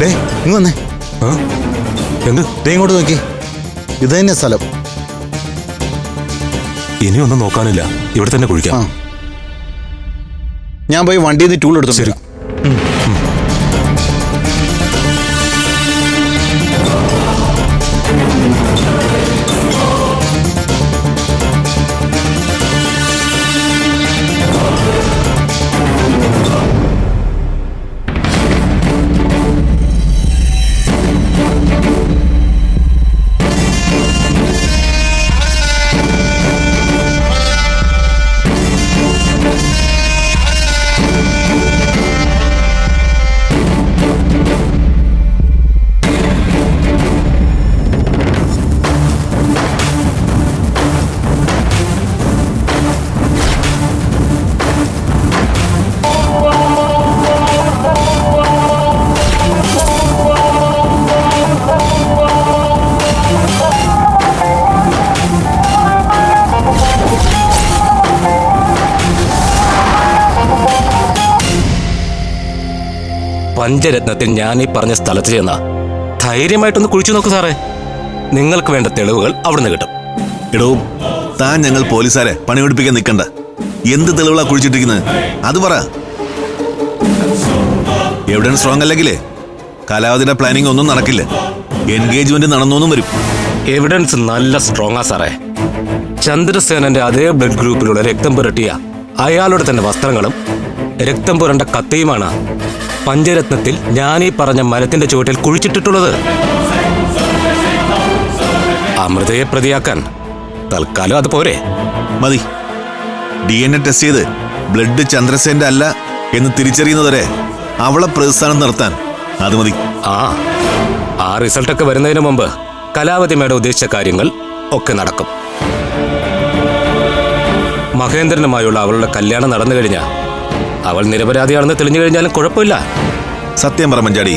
ഇങ്ങ് വന്നേ. എന്ത്? ഇങ്ങോട്ട് നോക്കി. ഇത് തന്നെ സ്ഥലം. ഇനിയൊന്നും നോക്കാനില്ല, ഇവിടെ തന്നെ കുഴിക്കാം. ഞാൻ പോയി വണ്ടിയിൽ നിന്ന് ടൂൾ എടുത്തു. ശരി. പഞ്ചരത്നത്തിൽ ഞാൻ ഈ പറഞ്ഞ സ്ഥലത്ത് ചെന്ന ധൈര്യമായിട്ടൊന്ന് കുഴിച്ചു നോക്കൂ സാറേ. നിങ്ങൾക്ക് വേണ്ട തെളിവുകൾ അവിടുന്ന് കിട്ടും. ഇടവും താൻ ഞങ്ങൾ പോലീസുകാരെ പണിയെടുപ്പിക്കാൻ നിൽക്കണ്ട. എന്ത് തെളിവുകളാ കുഴിച്ചിട്ടിരിക്കുന്നത് അത് പറ. എവിടെയാണ് സ്ട്രോങ് അല്ലെങ്കിലേ കലാവതിയുടെ പ്ലാനിങ് ഒന്നും നടക്കില്ല. എൻഗേജ്മെന്റ് നടന്നൊന്നും വരും. എവിഡൻസ് നല്ല സ്ട്രോങ്ങാ സാറേ. ചന്ദ്രസേനന്റെ അതേ ബ്ലഡ് ഗ്രൂപ്പിലുള്ള രക്തം പുരട്ടിയ അയാളുടെ തന്നെ വസ്ത്രങ്ങളും രക്തം പുരണ്ട കത്തിയുമാണ് പഞ്ചരത്നത്തിൽ ഞാൻ ഈ പറഞ്ഞ മരത്തിന്റെ ചുവട്ടിൽ കുഴിച്ചിട്ടിട്ടുള്ളത്. അമൃതയെ പ്രതിയാക്കാൻ തൽക്കാലം അത് പോരെ. മതി. DNA ടെസ്റ്റ് ചെയ്ത് ബ്ലഡ് ചന്ദ്രസേന്റെ അല്ല എന്ന് തിരിച്ചറിയുന്നതുവരെ അവളെ പ്രതിസ്ഥാനം നിർത്താൻ അത് മതി. ആ റിസൾട്ടൊക്കെ വരുന്നതിന് മുമ്പ് കലാവതി മേഡം ഉദ്ദേശിച്ച കാര്യങ്ങൾ ഒക്കെ നടക്കും. മഹേന്ദ്രനുമായുള്ള അവളുടെ കല്യാണം നടന്നു കഴിഞ്ഞാൽ അവൾ നിരപരാധിയാണെന്ന് തെളിഞ്ഞു കഴിഞ്ഞാലും കുഴപ്പമില്ല. സത്യം പറ മഞ്ചാടി,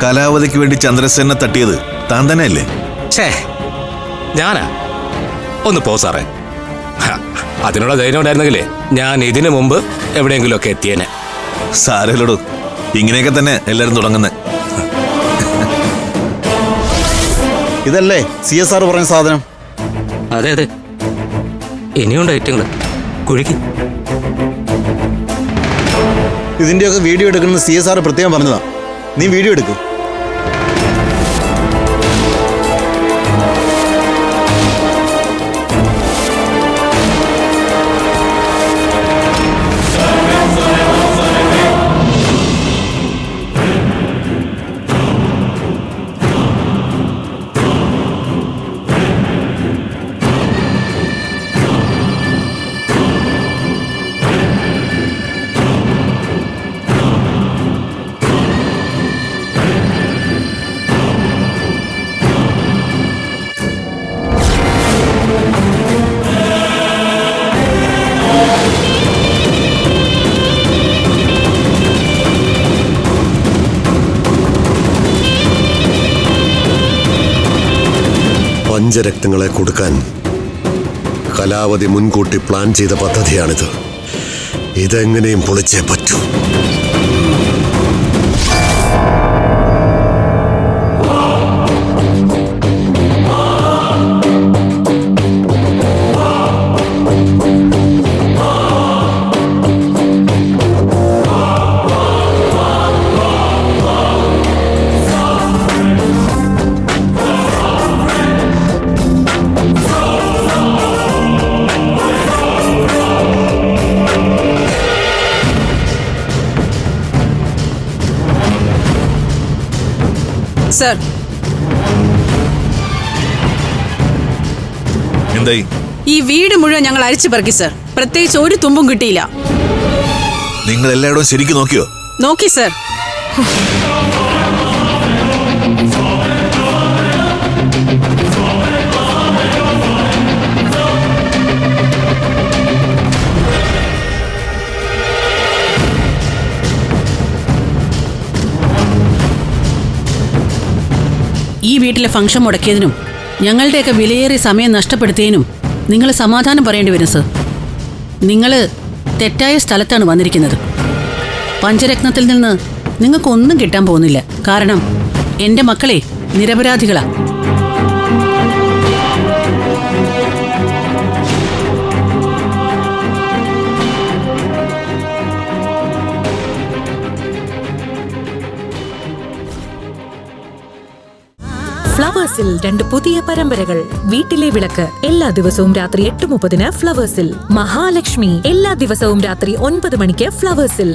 കലാവതിക്ക് വേണ്ടി ചന്ദ്രസേനെ തട്ടിയത് താൻ തന്നെയല്ലേ? ഛേ, ഞാനാ? ഒന്ന് പോ സാറേ. അതിനുള്ള ധൈര്യം ഉണ്ടായിരുന്നെങ്കിലേ ഞാൻ ഇതിനു മുമ്പ് എവിടെയെങ്കിലും ഒക്കെ എത്തിയേനെ. സാരമില്ലടോ, ഇങ്ങനെയൊക്കെ തന്നെ എല്ലാരും തുടങ്ങുന്നത്. ഇതല്ലേ CSR പറഞ്ഞ സാധനം? അതെ അതെ, ഇനിയുണ്ട് ഐറ്റങ്ങള്. കുഴിക്ക്. ഇതിന്റെയൊക്കെ വീഡിയോ എടുക്കുന്നത് CSR പ്രത്യേകം പറഞ്ഞതാ. നീ വീഡിയോ എടുക്ക്. പഞ്ചരക്തങ്ങളെ കൊടുക്കാൻ കലാവതി മുൻകൂട്ടി പ്ലാൻ ചെയ്ത പദ്ധതിയാണിത്. ഇതെങ്ങനെയും പൊളിച്ചേ പറ്റൂ. സർ, എന്തായി? ഈ വീട് മുഴുവൻ ഞങ്ങൾ അരിച്ചു പറക്കി സർ. പ്രത്യേകിച്ച് ഒരു തുമ്പും കിട്ടിയില്ല. നിങ്ങൾ എല്ലായിടവും ശരിക്കും നോക്കിയോ? നോക്കി സർ. ഈ വീട്ടിലെ ഫംഗ്ഷൻ മുടക്കിയതിനും ഞങ്ങളുടെയൊക്കെ വിലയേറിയ സമയം നഷ്ടപ്പെടുത്തിയതിനും നിങ്ങൾ സമാധാനം പറയേണ്ടി വരും സർ. നിങ്ങൾ തെറ്റായ സ്ഥലത്താണ് വന്നിരിക്കുന്നത്. പഞ്ചരത്നത്തിൽ നിന്ന് നിങ്ങൾക്കൊന്നും കിട്ടാൻ പോകുന്നില്ല. കാരണം എന്റെ മക്കളെ നിരപരാധികളാ. ഫ്ലവേഴ്സിൽ 2 പുതിയ പരമ്പരകൾ. വീട്ടിലെ വിളക്ക് എല്ലാ ദിവസവും രാത്രി 8:30 ഫ്ലവേഴ്സിൽ. മഹാലക്ഷ്മി എല്ലാ ദിവസവും രാത്രി 9 മണിക്ക് ഫ്ലവേഴ്സിൽ.